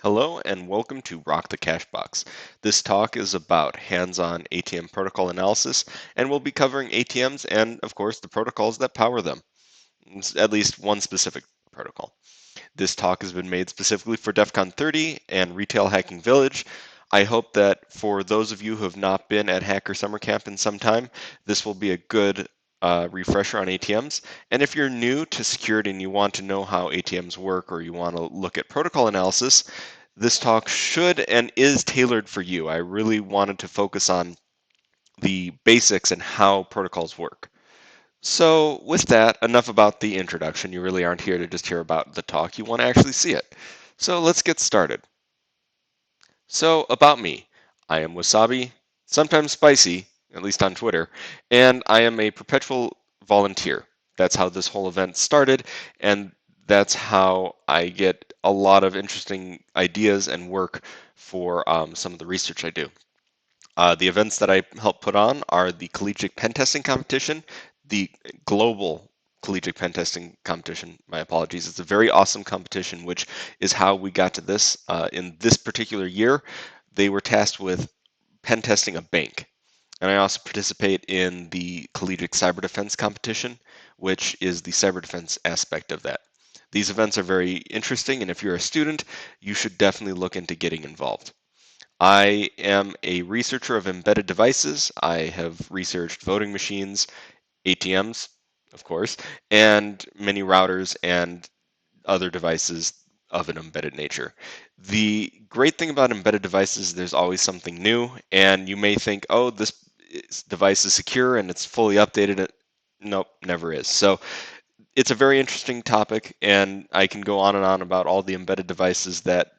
Hello and welcome to Rock the Cash Box. This talk is about hands-on ATM protocol analysis, and we'll be covering ATMs and, of course, the protocols that power them, at least one specific protocol. This talk has been made specifically for Defcon 30 and Retail Hacking Village. I hope that for those of you who have not been at Hacker Summer Camp in some time, this will be a good refresher on ATMs. And if you're new to security and you want to know how ATMs work or you want to look at protocol analysis, this talk should and is tailored for you. I really wanted to focus on the basics and how protocols work. So with that, enough about the introduction. You really aren't here to just hear about the talk. You want to actually see it. So let's get started. So about me, I am Wasabi, sometimes spicy, at least on Twitter, and I am a perpetual volunteer. That's how this whole event started, and that's how I get a lot of interesting ideas and work for some of the research I do. The events that I help put on are the Collegiate Pen Testing Competition, the Global Collegiate Pen Testing Competition. My apologies. It's a very awesome competition, which is how we got to this. In this particular year, they were tasked with pen testing a bank. And I also participate in the Collegiate Cyber Defense Competition, which is the cyber defense aspect of that. These events are very interesting, and if you're a student, you should definitely look into getting involved. I am a researcher of embedded devices. I have researched voting machines, ATMs, of course, and many routers and other devices of an embedded nature. The great thing about embedded devices, there's always something new, and you may think, oh, this device is secure and it's fully updated. Nope, never is. So it's a very interesting topic, and I can go on and on about all the embedded devices that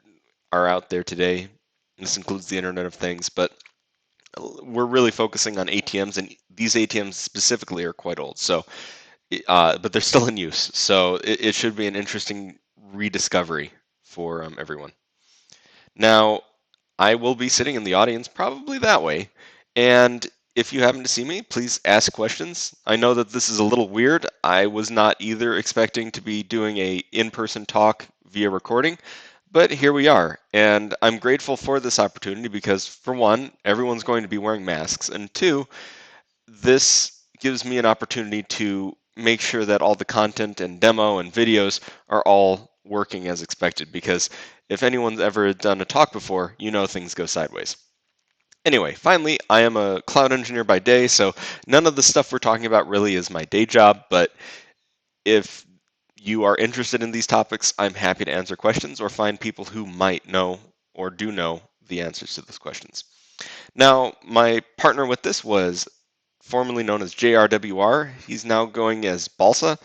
are out there today. This includes the Internet of Things, but we're really focusing on ATMs, and these ATMs specifically are quite old. So, but they're still in use. So it should be an interesting rediscovery for everyone. Now, I will be sitting in the audience probably that way, and if you happen to see me, please ask questions. I know that this is a little weird. I was not either expecting to be doing a in-person talk via recording, but here we are, and I'm grateful for this opportunity because, for one, everyone's going to be wearing masks, and two, this gives me an opportunity to make sure that all the content and demo and videos are all working as expected, because if anyone's ever done a talk before, you know things go sideways. Anyway, finally, I am a cloud engineer by day, so none of the stuff we're talking about really is my day job, but if you are interested in these topics, I'm happy to answer questions or find people who might know or do know the answers to those questions. Now, my partner with this was formerly known as JRWR. He's now going as Balsa,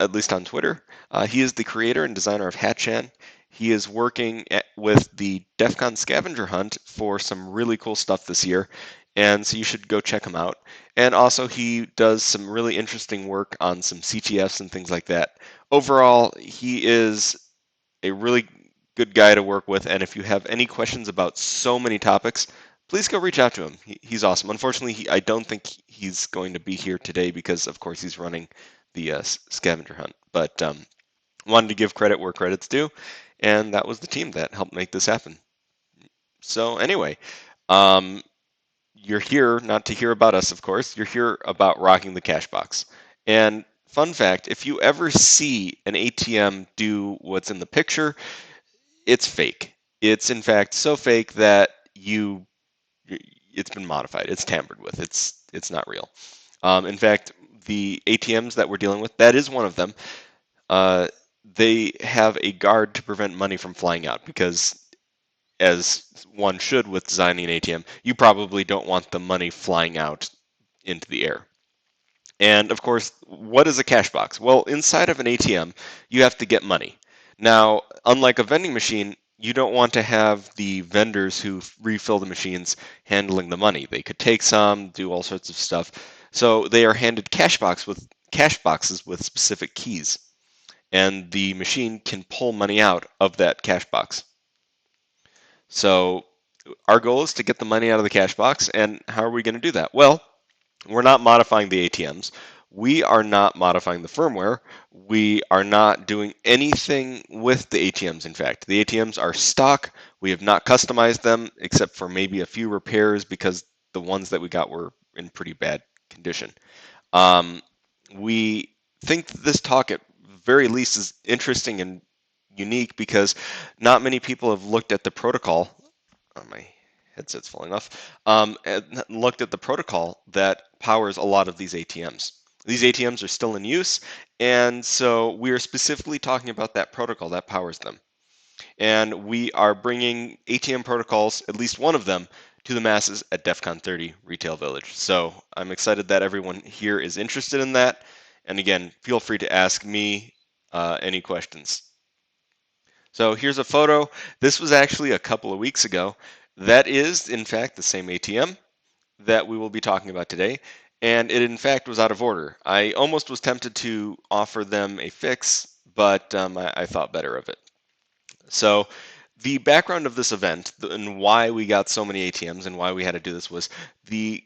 at least on Twitter. He is the creator and designer of Hatchan. He is working with the Defcon scavenger hunt for some really cool stuff this year, and so you should go check him out. And also, he does some really interesting work on some CTFs and things like that. Overall, he is a really good guy to work with, and if you have any questions about so many topics, please go reach out to him. He's awesome. Unfortunately, I don't think he's going to be here today because, of course, he's running the scavenger hunt. But wanted to give credit where credit's due, and that was the team that helped make this happen. So anyway, you're here not to hear about us, of course. You're here about rocking the cash box. And fun fact, if you ever see an ATM do what's in the picture, it's fake. It's in fact so fake that it's been modified. It's tampered with. It's not real. In fact, the ATMs that we're dealing with, that is one of them. They have a guard to prevent money from flying out because, as one should with designing an ATM, you probably don't want the money flying out into the air. And of course, what is a cash box? Well, inside of an ATM, you have to get money. Now, unlike a vending machine, you don't want to have the vendors who refill the machines handling the money. They could take some, do all sorts of stuff. So they are handed cash boxes with specific keys, and the machine can pull money out of that cash box. So our goal is to get the money out of the cash box, and how are we going to do that? Well, we're not modifying the ATMs. we are not modifying the firmware. We are not doing anything with the ATMs, in fact. The ATMs are stock. We have not customized them except for maybe a few repairs because the ones that we got were in pretty bad condition. Um, we think that this talk, at very least, is interesting and unique because not many people have looked at the protocol. Oh, my headset's falling off. And looked at the protocol that powers a lot of these ATMs. These ATMs are still in use, and so we are specifically talking about that protocol that powers them. And we are bringing ATM protocols, at least one of them, to the masses at Defcon 30 Retail Village. So I'm excited that everyone here is interested in that. And again, feel free to ask me any questions. So here's a photo. This was actually a couple of weeks ago. That is, in fact, the same ATM that we will be talking about today. And it, in fact, was out of order. I almost was tempted to offer them a fix, but I thought better of it. So the background of this event and why we got so many ATMs and why we had to do this was the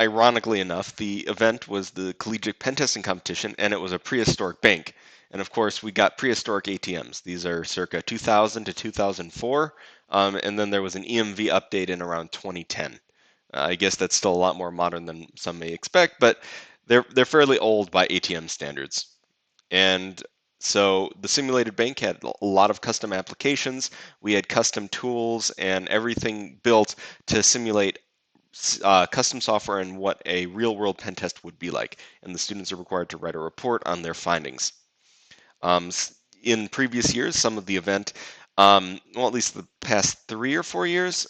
ironically enough, the event was the collegiate pen testing competition, and it was a prehistoric bank. And of course, we got prehistoric ATMs. These are circa 2000 to 2004, and then there was an EMV update in around 2010. I guess that's still a lot more modern than some may expect, but they're fairly old by ATM standards. And so the simulated bank had a lot of custom applications. We had custom tools and everything built to simulate custom software and what a real world pen test would be like. And the students are required to write a report on their findings. In previous years, some of the event, well, at least the past 3 or 4 years,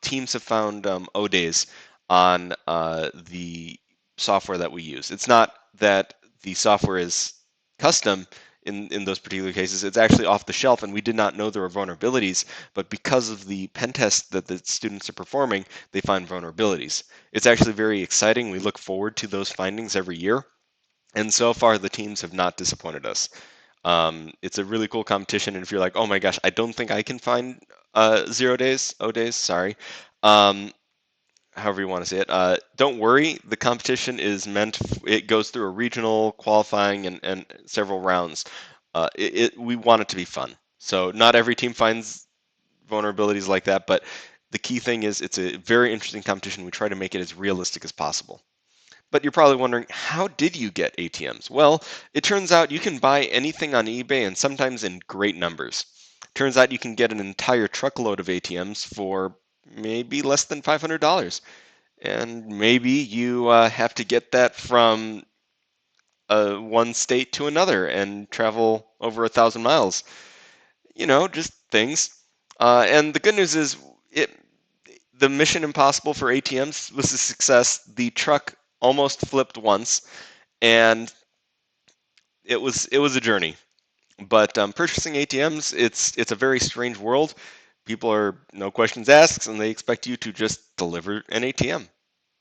teams have found O-days on the software that we use. It's not that the software is custom in those particular cases. It's actually off the shelf, and we did not know there were vulnerabilities, but because of the pen test that the students are performing, they find vulnerabilities. It's actually very exciting. We look forward to those findings every year, and so far the teams have not disappointed us. It's a really cool competition, and if you're like, oh my gosh, I don't think I can find 0 days, O-days, sorry, however you want to say it. Don't worry, the competition is it goes through a regional qualifying and several rounds. We want it to be fun. So not every team finds vulnerabilities like that, but the key thing is it's a very interesting competition. We try to make it as realistic as possible. But you're probably wondering, how did you get ATMs? Well, it turns out you can buy anything on eBay and sometimes in great numbers. Turns out you can get an entire truckload of ATMs for maybe less than $500. And maybe you have to get that from one state to another and travel over 1,000 miles. Just things. And the good news is, the Mission Impossible for ATMs was a success. The truck almost flipped once, and it was a journey. But purchasing ATMs, it's a very strange world. People are no questions asked, and they expect you to just deliver an ATM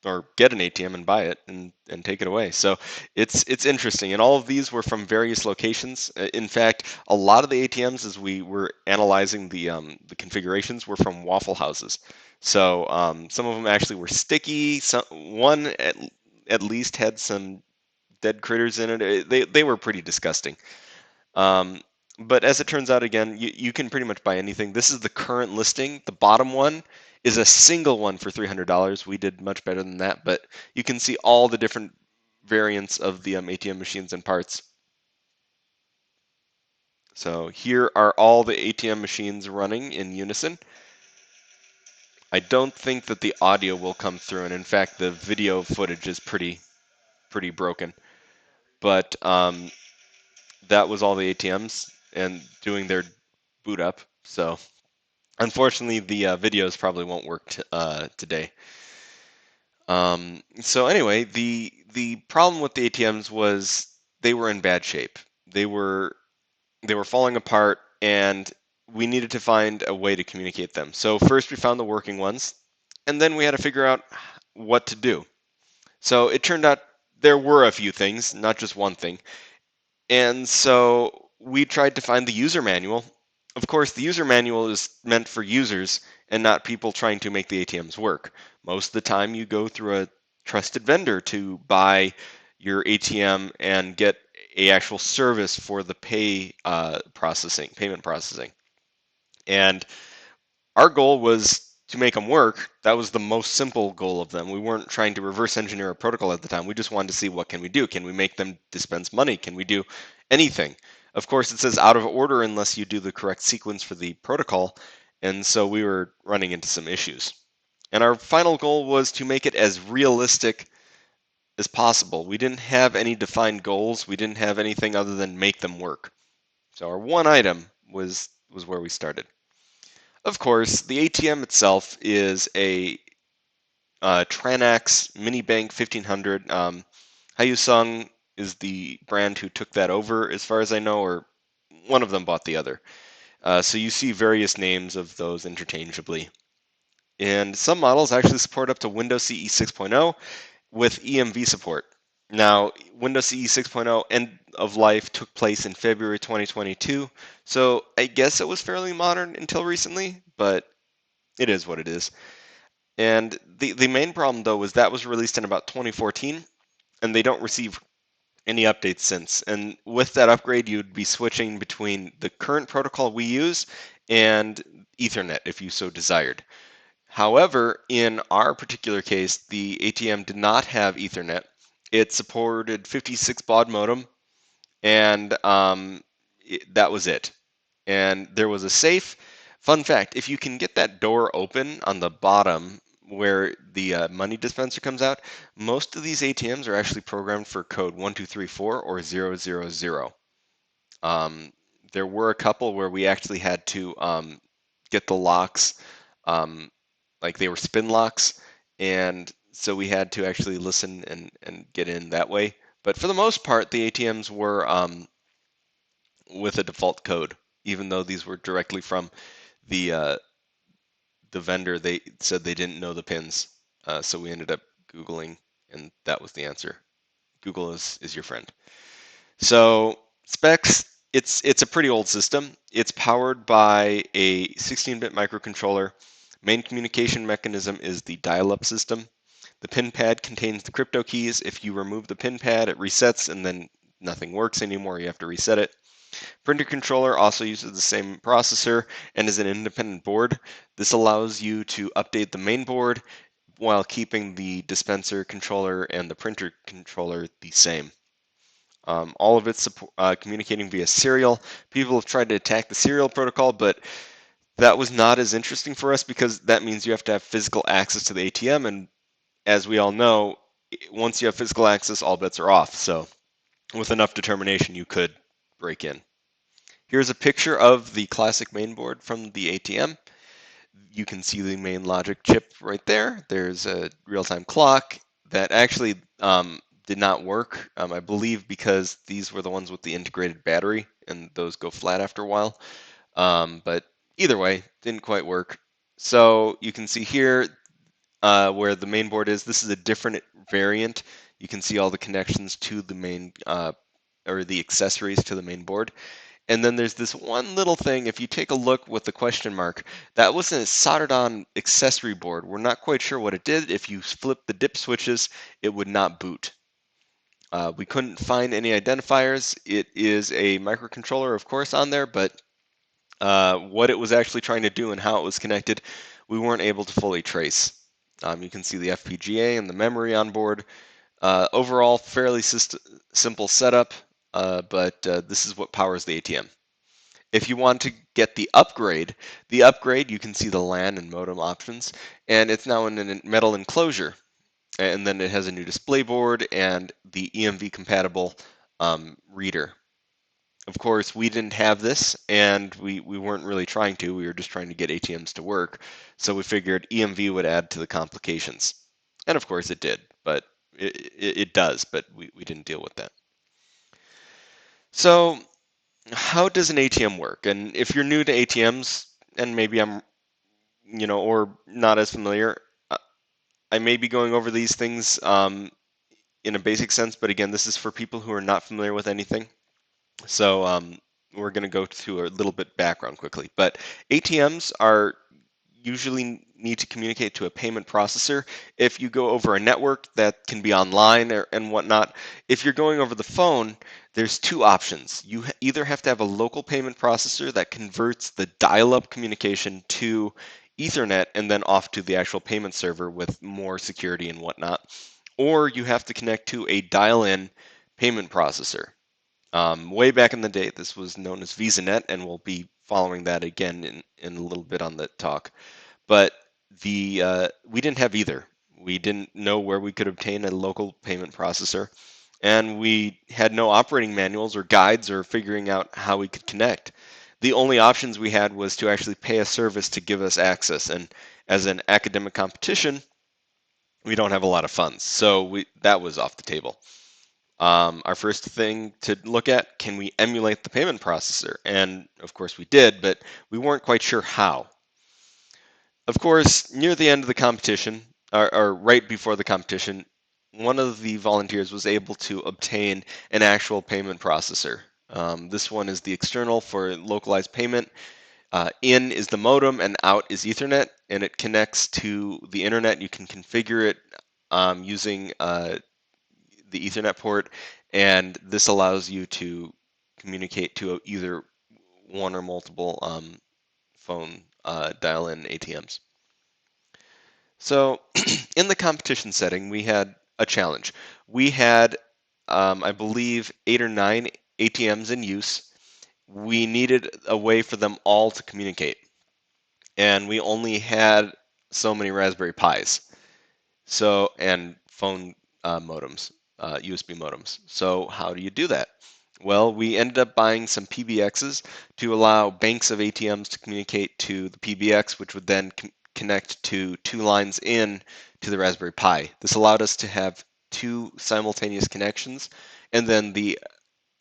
or get an ATM and buy it and take it away. So it's interesting. And all of these were from various locations. In fact, a lot of the ATMs, as we were analyzing the configurations, were from Waffle Houses. So some of them actually were sticky. One at least had some dead critters in it. They were pretty disgusting. Um, but as it turns out, again, you can pretty much buy anything. This is the current listing. The bottom one is a single one for $300. We did much better than that, but you can see all the different variants of the ATM machines and parts. So here are all the ATM machines running in unison. I don't think that the audio will come through, and in fact, the video footage is pretty broken. But that was all the ATMs and doing their boot up. So unfortunately, the videos probably won't work today. So anyway, the problem with the ATMs was they were in bad shape. They were falling apart, and we needed to find a way to communicate them. So first we found the working ones, and then we had to figure out what to do. So it turned out there were a few things, not just one thing. And so we tried to find the user manual. Of course, the user manual is meant for users and not people trying to make the ATMs work. Most of the time, you go through a trusted vendor to buy your ATM and get a actual service for the payment processing. And our goal was to make them work. That was the most simple goal of them. We weren't trying to reverse engineer a protocol at the time. We just wanted to see what can we do. Can we make them dispense money? Can we do anything? Of course, it says out of order unless you do the correct sequence for the protocol. And so we were running into some issues. And our final goal was to make it as realistic as possible. We didn't have any defined goals. We didn't have anything other than make them work. So our one item was where we started. Of course, the ATM itself is a Tranax Mini Bank 1500. Hyosung is the brand who took that over, as far as I know, or one of them bought the other. So you see various names of those interchangeably. And some models actually support up to Windows CE 6.0 with EMV support. Now, Windows CE 6.0 end of life took place in February 2022, so I guess it was fairly modern until recently, but it is what it is. And the main problem, though, was that was released in about 2014, and they don't receive any updates since. And with that upgrade, you'd be switching between the current protocol we use and Ethernet if you so desired. However, in our particular case, the ATM did not have Ethernet. It supported 56 baud modem, and that was it. And there was a safe. Fun fact, if you can get that door open on the bottom where the money dispenser comes out, most of these ATMs are actually programmed for code 1234 or 000. There were a couple where we actually had to get the locks, like they were spin locks, and so we had to actually listen and get in that way. But for the most part, the ATMs were with a default code, even though these were directly from the vendor. They said they didn't know the pins, so we ended up Googling, and that was the answer. Google is your friend. So specs, it's a pretty old system. It's powered by a 16-bit microcontroller. Main communication mechanism is the dial-up system. The pin pad contains the crypto keys. If you remove the pin pad, it resets and then nothing works anymore. You have to reset it. Printer controller also uses the same processor and is an independent board. This allows you to update the main board while keeping the dispenser controller and the printer controller the same. All of it's communicating via serial. People have tried to attack the serial protocol, but that was not as interesting for us because that means you have to have physical access to the ATM, and as we all know, once you have physical access, all bets are off. So with enough determination, you could break in. Here's a picture of the classic mainboard from the ATM. You can see the main logic chip right there. There's a real-time clock that actually did not work, I believe, because these were the ones with the integrated battery, and those go flat after a while. But either way, didn't quite work. So you can see here where the main board is. This is a different variant. You can see all the connections to the main, or the accessories to the main board. And then there's this one little thing, if you take a look with the question mark, that was a soldered on accessory board. We're not quite sure what it did. If you flip the dip switches, it would not boot. We couldn't find any identifiers. It is a microcontroller, of course, on there, but what it was actually trying to do and how it was connected, we weren't able to fully trace. You can see the FPGA and the memory on board. Overall, fairly simple setup, but this is what powers the ATM. If you want to get the upgrade, you can see the LAN and modem options, and it's now in a metal enclosure. And then it has a new display board and the EMV compatible reader. Of course, we didn't have this, and we weren't really trying to. We were just trying to get ATMs to work. So we figured EMV would add to the complications. And of course it did, but it does, but we didn't deal with that. So how does an ATM work? And if you're new to ATMs, and maybe I'm, or not as familiar, I may be going over these things in a basic sense, but again, this is for people who are not familiar with anything. So we're going to go to a little bit background quickly. But ATMs are usually need to communicate to a payment processor. If you go over a network that can be online and whatnot, if you're going over the phone, there's two options. You either have to have a local payment processor that converts the dial-up communication to Ethernet and then off to the actual payment server with more security and whatnot, or you have to connect to a dial-in payment processor. Way back in the day, this was known as VisaNet, and we'll be following that again in a little bit on the talk. But we didn't have either. We didn't know where we could obtain a local payment processor, and we had no operating manuals or guides or figuring out how we could connect. The only options we had was to actually pay a service to give us access, and as an academic competition, we don't have a lot of funds, so that was off the table. Our first thing to look at, can we emulate the payment processor? And of course we did, but we weren't quite sure how. Of course, near the end of the competition, or right before the competition, one of the volunteers was able to obtain an actual payment processor. This one is the external for localized payment. In is the modem and out is Ethernet, and it connects to the internet. You can configure it using the Ethernet port, and this allows you to communicate to either one or multiple phone dial-in ATMs. So in the competition setting, we had a challenge. We had, I believe, 8 or 9 ATMs in use. We needed a way for them all to communicate, and we only had so many Raspberry Pis. So, and phone modems, USB modems. So how do you do that? Well, we ended up buying some PBXs to allow banks of ATMs to communicate to the PBX, which would then connect to 2 lines in to the Raspberry Pi. This allowed us to have 2 simultaneous connections, and then the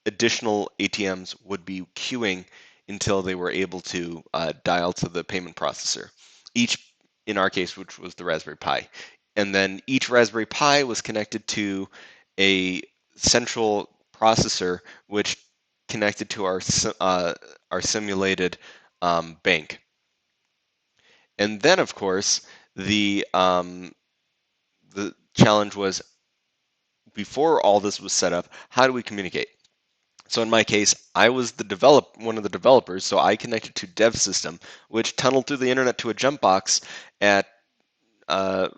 additional ATMs would be queuing until they were able to dial to the payment processor. Each, in our case, which was the Raspberry Pi. And then each Raspberry Pi was connected to a central processor, which connected to our simulated bank. And then, of course, the challenge was, before all this was set up, how do we communicate? So in my case, I was one of the developers, so I connected to Dev System, which tunneled through the internet to a jump box at I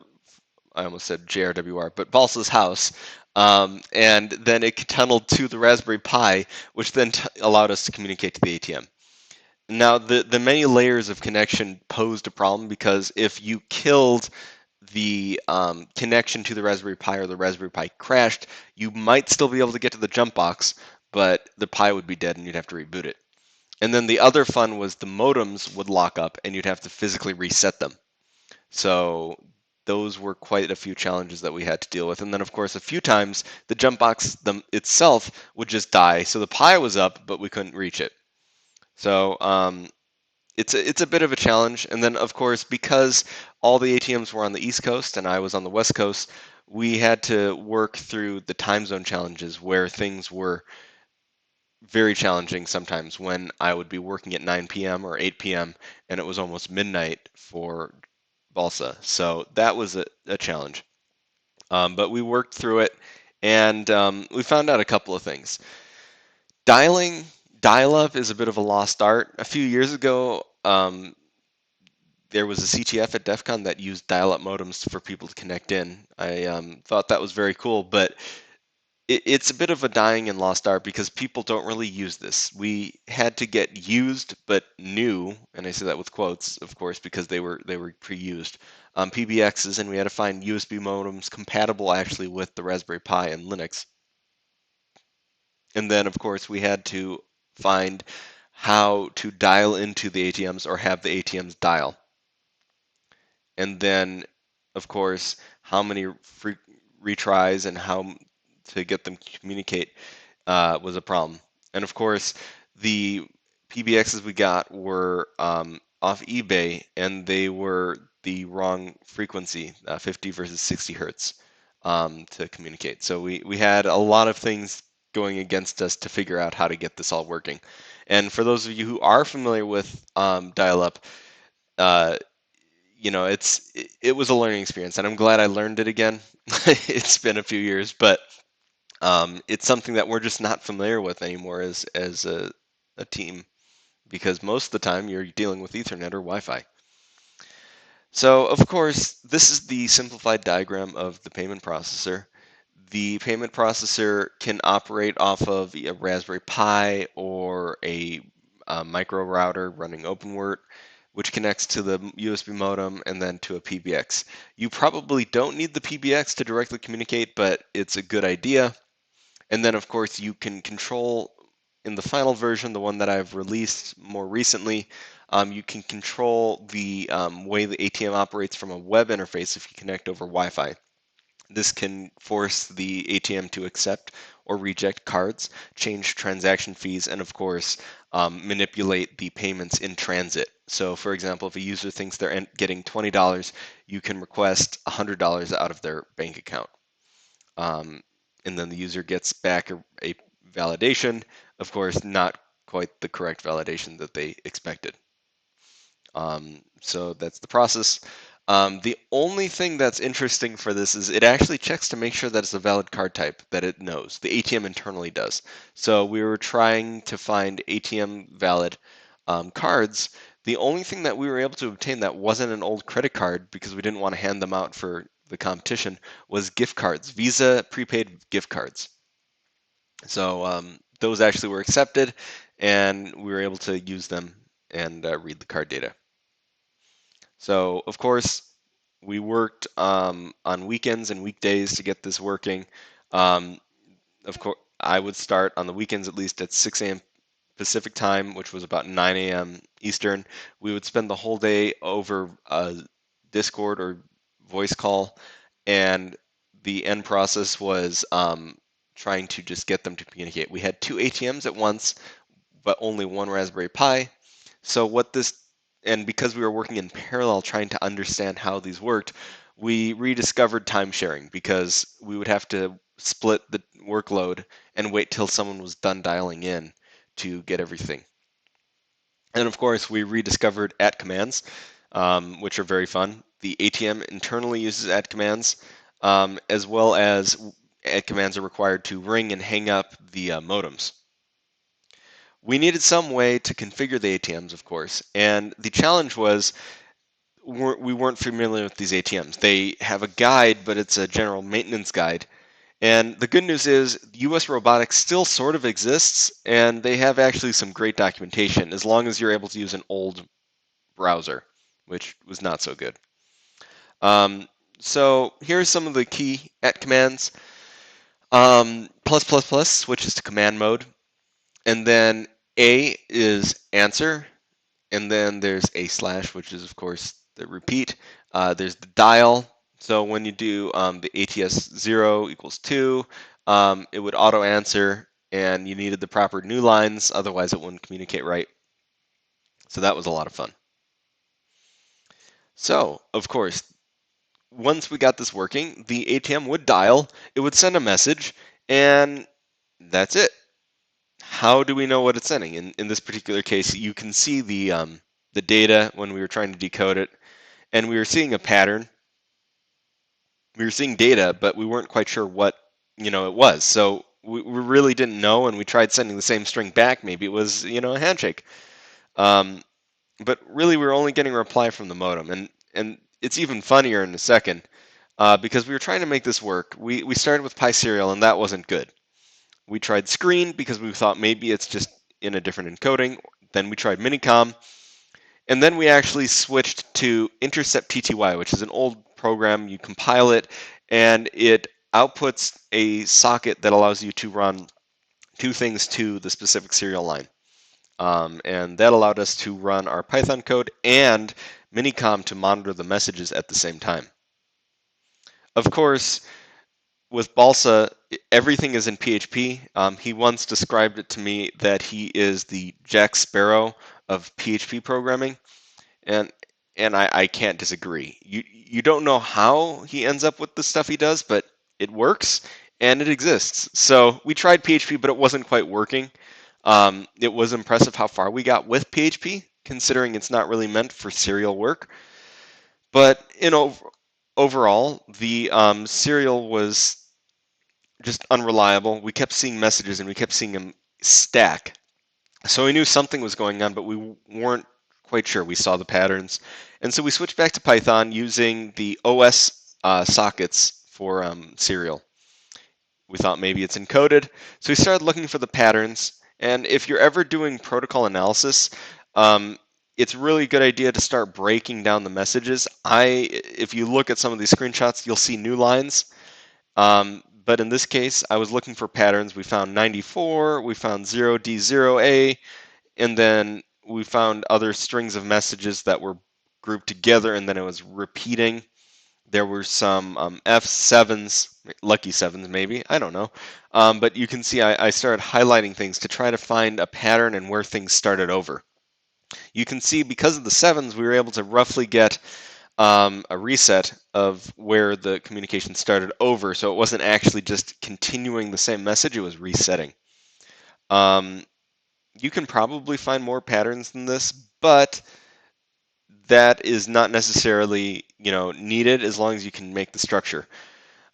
almost said JRWR, but Balsa's house, and then it tunneled to the Raspberry Pi, which then allowed us to communicate to the ATM. Now, the many layers of connection posed a problem, because if you killed the connection to the Raspberry Pi, or the Raspberry Pi crashed, you might still be able to get to the jump box, but the Pi would be dead and you'd have to reboot it. And then the other fun was the modems would lock up and you'd have to physically reset them. So those were quite a few challenges that we had to deal with. And then, of course, a few times the jump box itself would just die. So the Pi was up, but we couldn't reach it. So it's a bit of a challenge. And then, of course, because all the ATMs were on the East Coast and I was on the West Coast, we had to work through the time zone challenges, where things were very challenging sometimes, when I would be working at 9 p.m. or 8 p.m. and it was almost midnight for Balsa. So that was a challenge. But we worked through it, and we found out a couple of things. Dial-up is a bit of a lost art. A few years ago, there was a CTF at Defcon that used dial-up modems for people to connect in. I thought that was very cool, but it's a bit of a dying and lost art because people don't really use this. We had to get used but new, and I say that with quotes, of course, because they were pre-used, PBXs, and we had to find USB modems compatible actually with the Raspberry Pi and Linux. And then, of course, we had to find how to dial into the ATMs or have the ATMs dial. And then, of course, how many retries and how to get them to communicate was a problem. And of course, the PBXs we got were off eBay, and they were the wrong frequency, 50 versus 60 hertz, to communicate. So we had a lot of things going against us to figure out how to get this all working. And for those of you who are familiar with dial-up, it was a learning experience, and I'm glad I learned it again. It's been a few years, but it's something that we're just not familiar with anymore as a team, because most of the time you're dealing with Ethernet or Wi-Fi. So, of course, this is the simplified diagram of the payment processor. The payment processor can operate off of a Raspberry Pi or a micro router running OpenWrt, which connects to the USB modem and then to a PBX. You probably don't need the PBX to directly communicate, but it's a good idea. And then, of course, you can control in the final version, the one that I've released more recently, you can control the way the ATM operates from a web interface if you connect over Wi-Fi. This can force the ATM to accept or reject cards, change transaction fees, and of course, manipulate the payments in transit. So, for example, if a user thinks they're getting $20, you can request $100 out of their bank account. And then the user gets back a validation, of course, not quite the correct validation that they expected. So that's the process. The only thing that's interesting for this is it actually checks to make sure that it's a valid card type that it knows. The ATM internally does. So we were trying to find ATM valid cards. The only thing that we were able to obtain that wasn't an old credit card, because we didn't want to hand them out for the competition, was gift cards, Visa prepaid gift cards. So those actually were accepted, and we were able to use them and read the card data. So, of course, we worked on weekends and weekdays to get this working. Of course, I would start on the weekends at least at 6 a.m. Pacific time, which was about 9 a.m. Eastern. We would spend the whole day over Discord or voice call, and the end process was trying to just get them to communicate. We had two ATMs at once, but only one Raspberry Pi. So what this, and because we were working in parallel trying to understand how these worked, we rediscovered time sharing, because we would have to split the workload and wait till someone was done dialing in to get everything. And of course, we rediscovered at commands, which are very fun. The ATM internally uses at commands, as well as at commands are required to ring and hang up the modems. We needed some way to configure the ATMs, of course, and the challenge was we weren't familiar with these ATMs. They have a guide, but it's a general maintenance guide. And the good news is US Robotics still sort of exists, and they have actually some great documentation, as long as you're able to use an old browser, which was not so good. So here's some of the key at commands. Plus plus plus switches to command mode, and then A is answer, and then there's a slash, which is of course the repeat. There's the dial. So when you do the ATS 0 equals 2, it would auto answer, and you needed the proper new lines, otherwise it wouldn't communicate right. So that was a lot of fun. So, of course, once we got this working, the ATM would dial, it would send a message, and that's it. How do we know what it's sending? In this particular case, you can see the data when we were trying to decode it, and we were seeing a pattern. We were seeing data, but we weren't quite sure what it was. So we really didn't know, and we tried sending the same string back. Maybe it was a handshake. But really, we were only getting a reply from the modem, and it's even funnier in a second, because we were trying to make this work. We started with Pi serial, and that wasn't good. We tried screen because we thought maybe it's just in a different encoding. Then we tried minicom, and then we actually switched to intercept TTY, which is an old program. You compile it, and it outputs a socket that allows you to run two things to the specific serial line. And that allowed us to run our Python code and minicom to monitor the messages at the same time. Of course, with Balsa, everything is in PHP. He once described it to me that he is the Jack Sparrow of PHP programming, and I can't disagree. You don't know how he ends up with the stuff he does, but it works and it exists. So we tried PHP, but it wasn't quite working. It was impressive how far we got with PHP, considering it's not really meant for serial work. But overall, the serial was just unreliable. We kept seeing messages and we kept seeing them stack. So we knew something was going on, but we weren't quite sure. We saw the patterns. And so we switched back to Python using the OS sockets for serial. We thought maybe it's encoded. So we started looking for the patterns. And if you're ever doing protocol analysis, it's a really good idea to start breaking down the messages. If you look at some of these screenshots, you'll see new lines. But in this case, I was looking for patterns. We found 94, we found 0D0A, and then we found other strings of messages that were grouped together, and then it was repeating. There were some F7s, lucky sevens maybe, I don't know. But you can see I started highlighting things to try to find a pattern and where things started over. You can see because of the sevens, we were able to roughly get a reset of where the communication started over. So it wasn't actually just continuing the same message, it was resetting. You can probably find more patterns than this, but that is not necessarily needed as long as you can make the structure.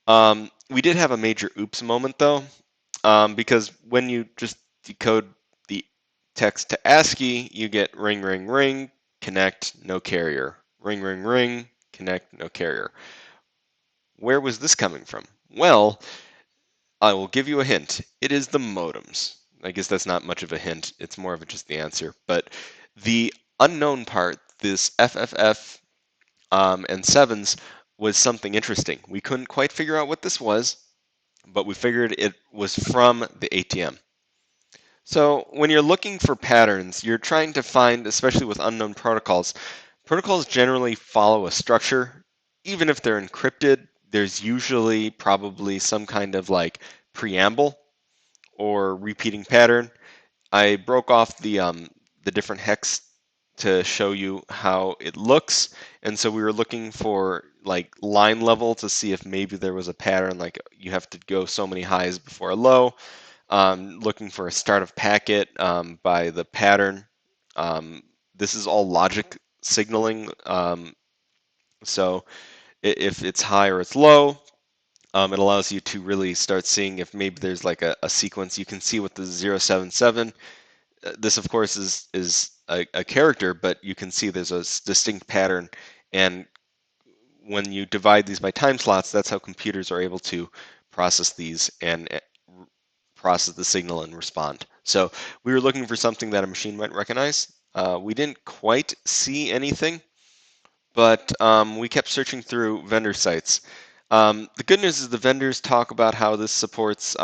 We did have a major oops moment though, because when you just decode the text to ASCII, you get ring, ring, ring, connect, no carrier. Ring, ring, ring, connect, no carrier. Where was this coming from? Well, I will give you a hint. It is the modems. I guess that's not much of a hint. It's more of just the answer. But the unknown part, this FFF and sevens, was something interesting. We couldn't quite figure out what this was, but we figured it was from the ATM. So when you're looking for patterns, you're trying to find, especially with unknown protocols, protocols generally follow a structure. Even if they're encrypted, there's usually probably some kind of like preamble or repeating pattern. I broke off the different hex to show you how it looks, and so we were looking for like line level to see if maybe there was a pattern, like you have to go so many highs before a low. Looking for a start of packet by the pattern. This is all logic signaling, so if it's high or it's low, it allows you to really start seeing if maybe there's like a sequence. You can see with the 077, this of course is a character, but you can see there's a distinct pattern, and when you divide these by time slots, that's how computers are able to process these and process the signal and respond. So we were looking for something that a machine might recognize. We didn't quite see anything, but we kept searching through vendor sites. The good news is the vendors talk about how this supports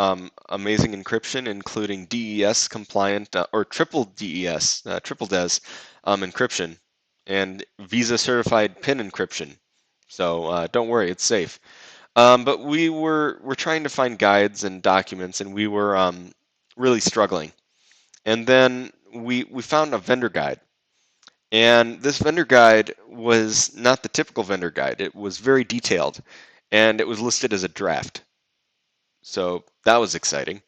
amazing encryption, including DES compliant or triple DES, triple DES encryption, and Visa certified PIN encryption. So don't worry, it's safe. But we're trying to find guides and documents, and we were really struggling. And then we found a vendor guide. And this vendor guide was not the typical vendor guide. It was very detailed, and it was listed as a draft. So that was exciting.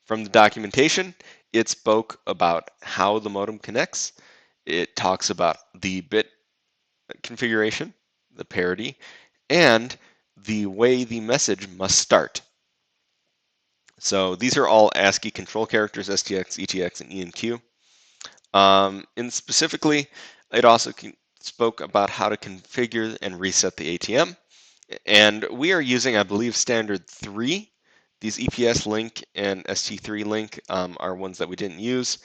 From the documentation, it spoke about how the modem connects. It talks about the bit configuration, the parity, and the way the message must start. So these are all ASCII control characters, STX, ETX, and ENQ. And specifically, it also spoke about how to configure and reset the ATM. And we are using, I believe, standard 3. These EPS link and ST3 link are ones that we didn't use.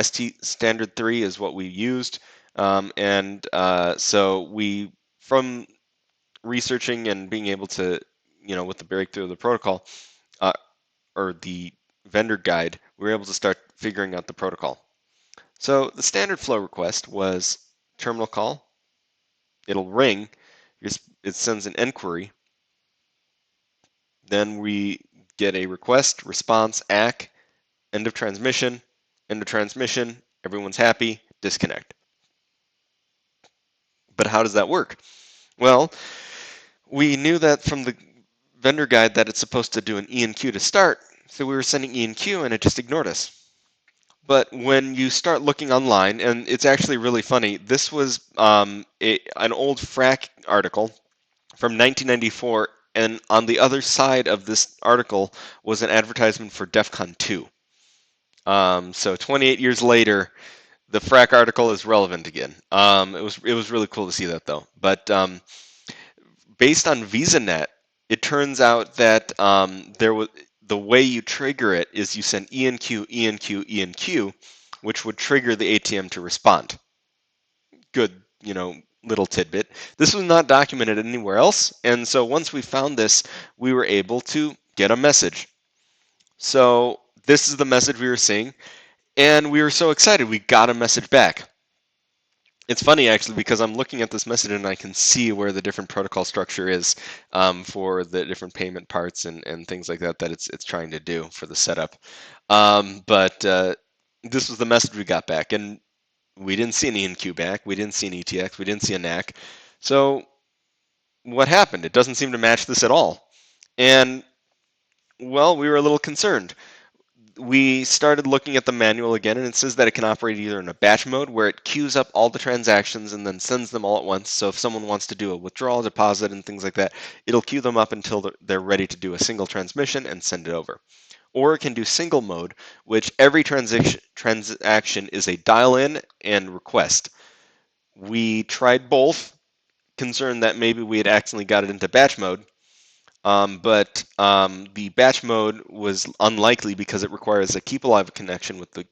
ST standard 3 is what we used. So we, from researching and being able to, with the breakthrough of the protocol, or the vendor guide, we were able to start figuring out the protocol. So the standard flow request was terminal call. It'll ring. It sends an inquiry. Then we get a request, response, ACK, end of transmission, everyone's happy, disconnect. But how does that work? Well, we knew that from the vendor guide that it's supposed to do an ENQ to start, so we were sending ENQ and it just ignored us. But when you start looking online, and it's actually really funny, this was an old FRAC article from 1994, and on the other side of this article was an advertisement for Defcon 2. So 28 years later, the FRAC article is relevant again. It was really cool to see that though. But based on VisaNet, it turns out that there was the way you trigger it is you send ENQ, ENQ, ENQ, which would trigger the ATM to respond. Good, little tidbit. This was not documented anywhere else, and so once we found this, we were able to get a message. So this is the message we were seeing, and we were so excited we got a message back. It's funny actually because I'm looking at this message and I can see where the different protocol structure is for the different payment parts and things like that it's trying to do for the setup. But this was the message we got back, and we didn't see an ENQ back, we didn't see an ETX, we didn't see a NAC. So what happened? It doesn't seem to match this at all. And well, we were a little concerned. We started looking at the manual again, and it says that it can operate either in a batch mode where it queues up all the transactions and then sends them all at once. So if someone wants to do a withdrawal, deposit, and things like that, it'll queue them up until they're ready to do a single transmission and send it over. Or it can do single mode, which every transaction is a dial in and request. We tried both, concerned that maybe we had accidentally got it into batch mode. But the batch mode was unlikely because it requires a keep alive connection with the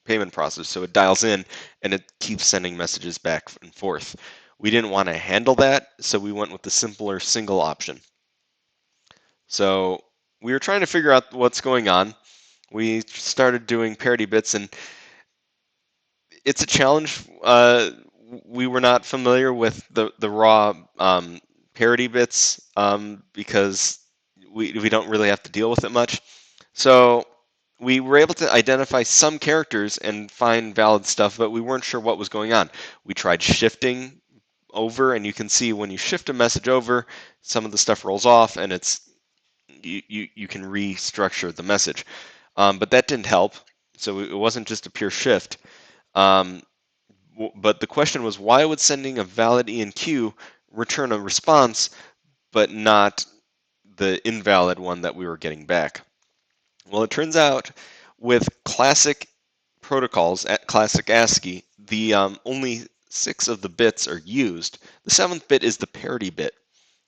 payment process. So it dials in and it keeps sending messages back and forth. We didn't want to handle that, so we went with the simpler single option. So we were trying to figure out what's going on. We started doing parity bits, and it's a challenge. We were not familiar with the raw parity bits because we don't really have to deal with it much. So we were able to identify some characters and find valid stuff, but we weren't sure what was going on. We tried shifting over, and you can see when you shift a message over, some of the stuff rolls off, and you can restructure the message. But that didn't help. So it wasn't just a pure shift. Um, but the question was, why would sending a valid ENQ return a response, but not the invalid one that we were getting back? Well, it turns out with classic protocols, at classic ASCII, the only 6 of the bits are used. The 7th bit is the parity bit.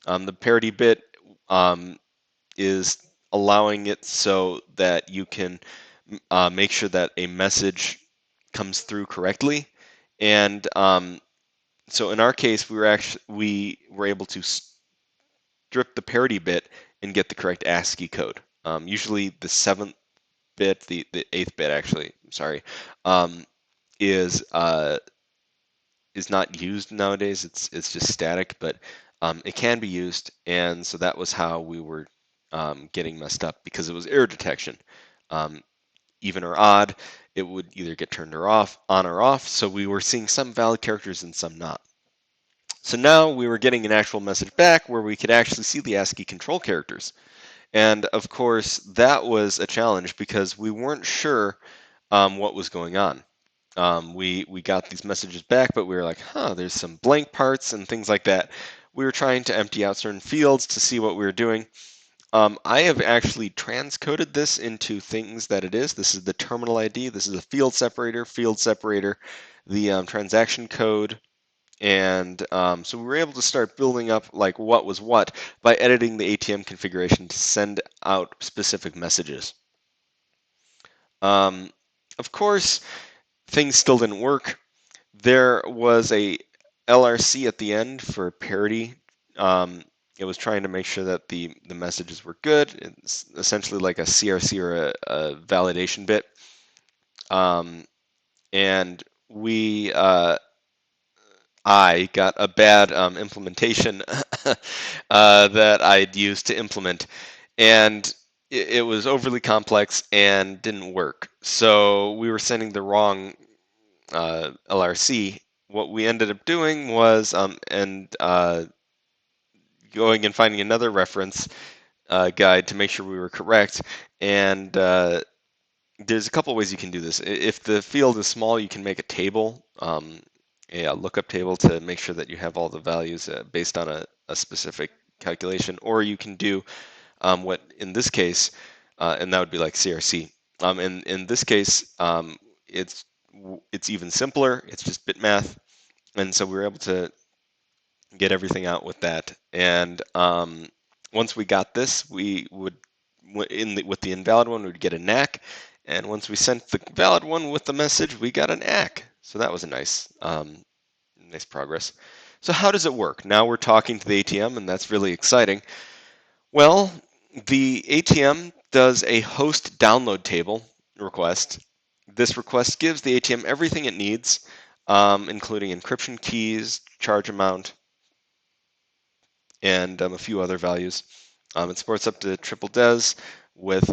The parity bit is allowing it so that you can make sure that a message comes through correctly. And so in our case, we were able to strip the parity bit and get the correct ASCII code. Usually the 7th bit, the 8th bit actually, sorry, is not used nowadays. It's just static, but it can be used, and so that was how we were getting messed up because it was error detection. Even or odd, it would either get turned on or off. So we were seeing some valid characters and some not. So now we were getting an actual message back where we could actually see the ASCII control characters. And of course, that was a challenge because we weren't sure what was going on. We got these messages back, but we were like, there's some blank parts and things like that. We were trying to empty out certain fields to see what we were doing. I have actually transcoded this into things that it is. This is the terminal ID. This is a field separator, the transaction code. And so we were able to start building up like what was what by editing the ATM configuration to send out specific messages. Of course, things still didn't work. There was a LRC at the end for parity. It was trying to make sure that the messages were good. It's essentially like a CRC or a validation bit. And I got a bad implementation that I'd used to implement, and it was overly complex and didn't work. So we were sending the wrong LRC. What we ended up doing was going and finding another reference guide to make sure we were correct, and there's a couple ways you can do this. If the field is small, you can make a table, a lookup table to make sure that you have all the values based on a specific calculation, or you can do what in this case, and that would be like CRC. In this case, it's it's even simpler. It's just bit math, and so we were able to get everything out with that. And once we got this, we would with the invalid one, we'd get a knack, and once we sent the valid one with the message, we got an ACK. So that was a nice progress. So how does it work? Now we're talking to the ATM, and that's really exciting. Well, the ATM does a host download table request. This request gives the ATM everything it needs, including encryption keys, charge amount, and a few other values. It supports up to triple DES with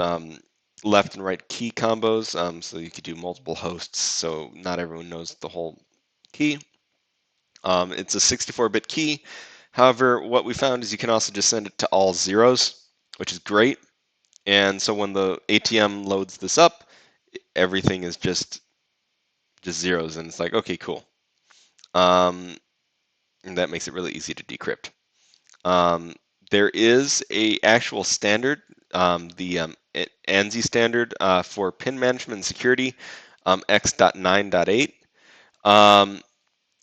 left and right key combos, so you could do multiple hosts, so not everyone knows the whole key. It's a 64-bit key. However, what we found is you can also just send it to all zeros, which is great. And so when the ATM loads this up, everything is just zeros, and it's like, okay, cool. And that makes it really easy to decrypt. There is a actual standard, the ANSI standard for pin management and security, X.9.8.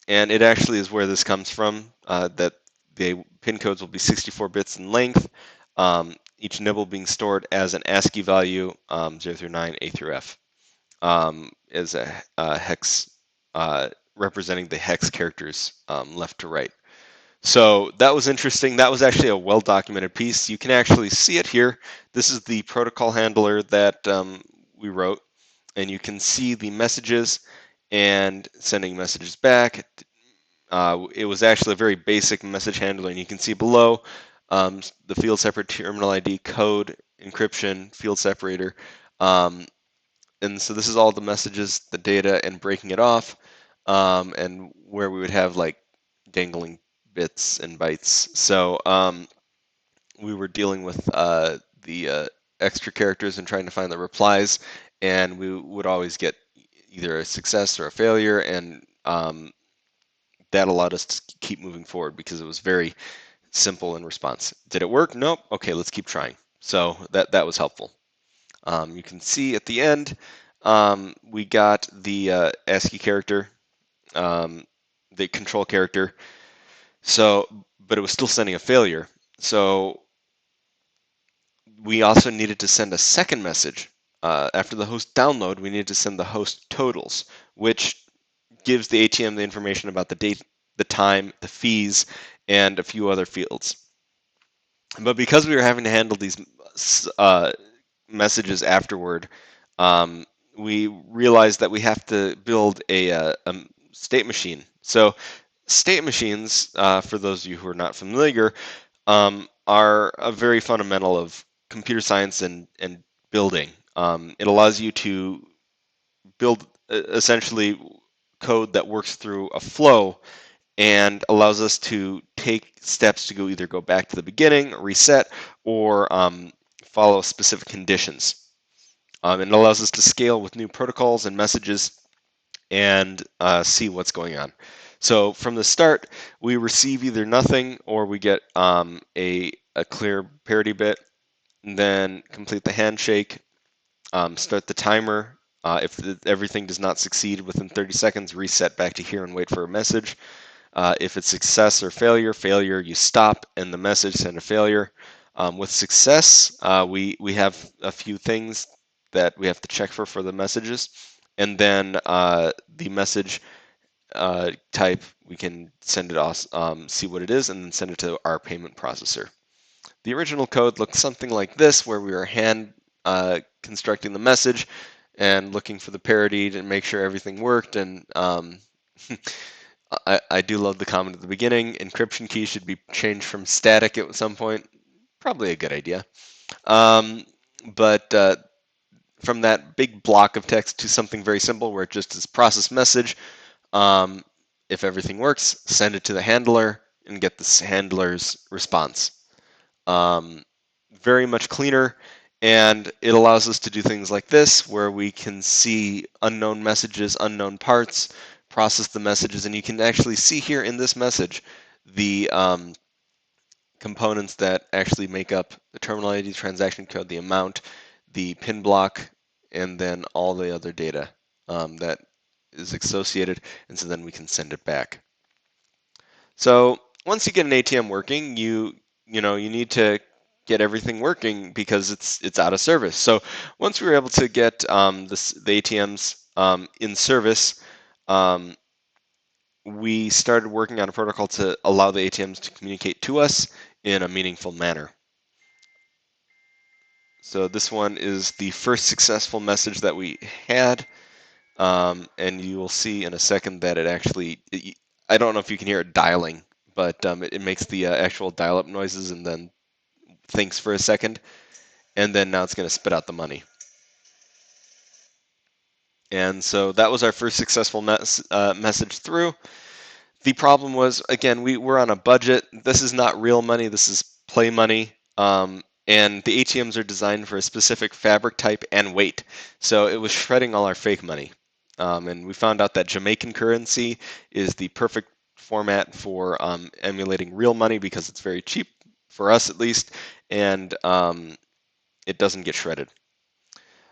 And it actually is where this comes from, that the pin codes will be 64 bits in length, each nibble being stored as an ASCII value, 0 through 9, A through F, is a hex representing the hex characters left to right. So that was interesting. That was actually a well-documented piece. You can actually see it here. This is the protocol handler that we wrote, and you can see the messages and sending messages back. It was actually a very basic message handler, and you can see below the field separate terminal ID, code, encryption, field separator. And so this is all the messages, the data, and breaking it off, and where we would have like dangling bits and bytes. So we were dealing with the extra characters and trying to find the replies, and we would always get either a success or a failure, and that allowed us to keep moving forward because it was very simple in response. Did it work? Nope. Okay, let's keep trying. So that was helpful. You can see at the end, we got the ASCII character, the control character. So, but it was still sending a failure. So we also needed to send a second message. After the host download, we needed to send the host totals, which gives the ATM the information about the date, the time, the fees, and a few other fields. But because we were having to handle these messages afterward, we realized that we have to build a state machine. So state machines, for those of you who are not familiar, are a very fundamental of computer science and building. It allows you to build essentially code that works through a flow and allows us to take steps to either go back to the beginning, reset, or follow specific conditions. And it allows us to scale with new protocols and messages and see what's going on. So from the start, we receive either nothing or we get a clear parity bit, and then complete the handshake, start the timer. If everything does not succeed within 30 seconds, reset back to here and wait for a message. If it's success or failure, you stop and the message send a failure. With success, we have a few things that we have to check for the messages, and then the message type, we can send it off, see what it is, and then send it to our payment processor. The original code looked something like this, where we were hand constructing the message and looking for the parity to make sure everything worked. And I do love the comment at the beginning, encryption key should be changed from static at some point. Probably a good idea. But from that big block of text to something very simple where it just is process message. If everything works, send it to the handler and get the handler's response. Very much cleaner And it allows us to do things like this, where we can see unknown messages, unknown parts, process the messages, and you can actually see here in this message the components that actually make up the terminal ID, transaction code, the amount, the PIN block, and then all the other data that is associated, and so then we can send it back. So once you get an ATM working, you need to get everything working because it's out of service. So once we were able to get the ATMs in service, um, we started working on a protocol to allow the ATMs to communicate to us in a meaningful manner. So this one is the first successful message that we had, and you will see in a second that it actually, I don't know if you can hear it dialing, but it makes the actual dial-up noises and then thinks for a second, and then now it's going to spit out the money. And so that was our first successful message through. The problem was, again, we were on a budget. This is not real money. This is play money. And the ATMs are designed for a specific fabric type and weight. So it was shredding all our fake money. And we found out that Jamaican currency is the perfect format for emulating real money because it's very cheap, for us at least, and it doesn't get shredded.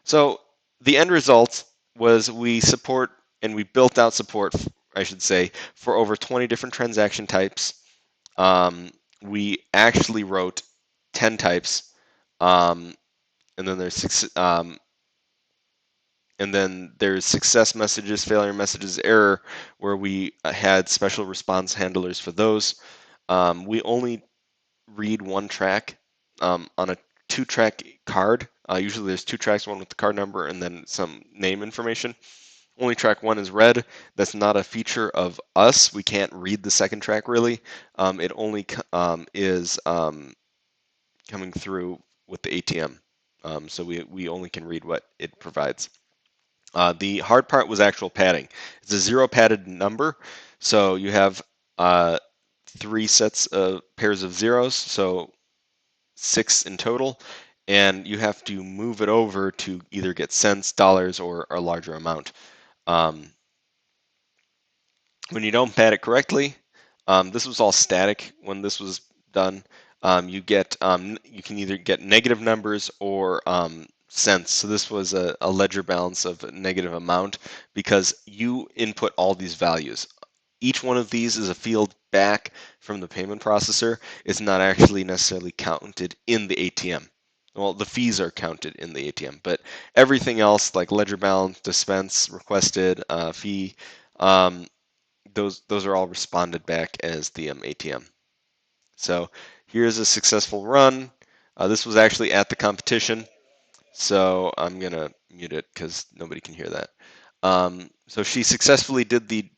So the end result was we built out support, I should say, for over 20 different transaction types. We actually wrote 10 types, and then there's success messages, failure messages, error, where we had special response handlers for those. We only read one track on a two-track card. Usually there's two tracks, one with the card number and then some name information. Only track one is read. That's not a feature of us. We can't read the second track really. It only is coming through with the ATM. So we only can read what it provides. The hard part was actual padding. It's a zero padded number, so you have three sets of pairs of zeros, so 6 in total, and you have to move it over to either get cents, dollars, or a larger amount. When you don't pad it correctly, this was all static when this was done. You can either get negative numbers or cents. So this was a ledger balance of a negative amount because you input all these values. Each one of these is a field back from the payment processor. It's not actually necessarily counted in the ATM. Well, the fees are counted in the ATM, but everything else like ledger balance, dispense, requested, fee, those are all responded back as the ATM. So here's a successful run. This was actually at the competition, so I'm gonna mute it because nobody can hear that. So she successfully did the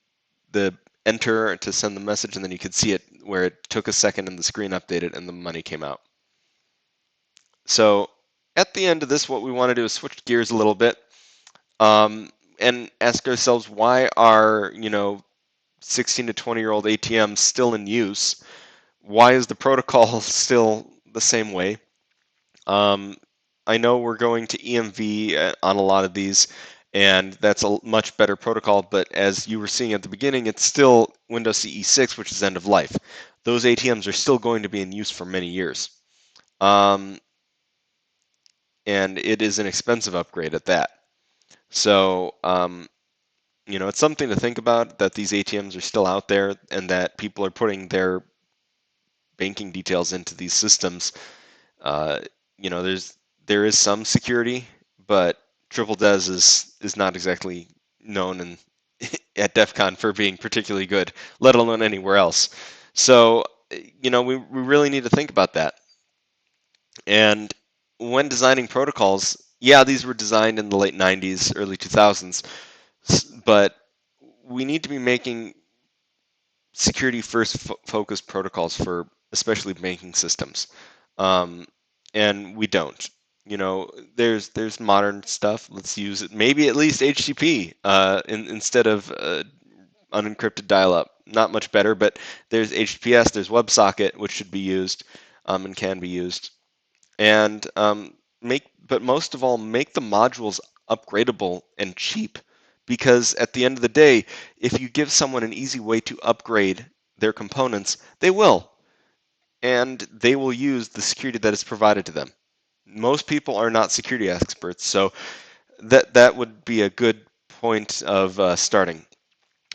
enter to send the message, and then you could see it where it took a second and the screen updated and the money came out. So at the end of this, what we want to do is switch gears a little bit and ask ourselves, why are 16 to 20-year-old ATMs still in use? Why is the protocol still the same way? I know we're going to EMV on a lot of these, and that's a much better protocol, but as you were seeing at the beginning, it's still Windows CE 6, which is end of life. Those ATMs are still going to be in use for many years. And it is an expensive upgrade at that. So, it's something to think about that these ATMs are still out there and that people are putting their banking details into these systems. There is some security, but Triple Des is not exactly known at Defcon for being particularly good, let alone anywhere else. So, we really need to think about that. And when designing protocols, yeah, these were designed in the late 90s, early 2000s, but we need to be making security first focused protocols for especially banking systems. And we don't. There's modern stuff. Let's use it. Maybe at least HTTP instead of unencrypted dial-up. Not much better, but there's HTTPS. There's WebSocket, which should be used and can be used. And but most of all, make the modules upgradable and cheap. Because at the end of the day, if you give someone an easy way to upgrade their components, they will. And they will use the security that is provided to them. Most people are not security experts, so that would be a good point of starting.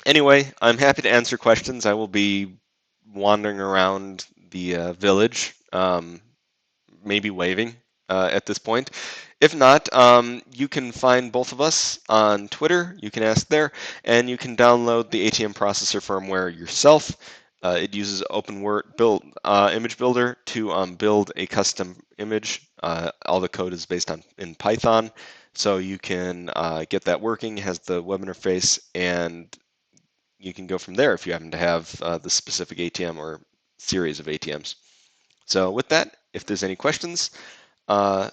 Anyway, I'm happy to answer questions. I will be wandering around the village, maybe waving at this point. If not, you can find both of us on Twitter. You can ask there, and you can download the ATM processor firmware yourself. It uses open word build image builder to build a custom image. All the code is based on in Python, so you can get that working. It has the web interface, and you can go from there if you happen to have the specific ATM or series of ATMs. So with that, if there's any questions, uh,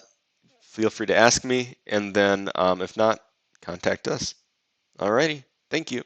feel free to ask me, and then if not, contact us. Alrighty, thank you.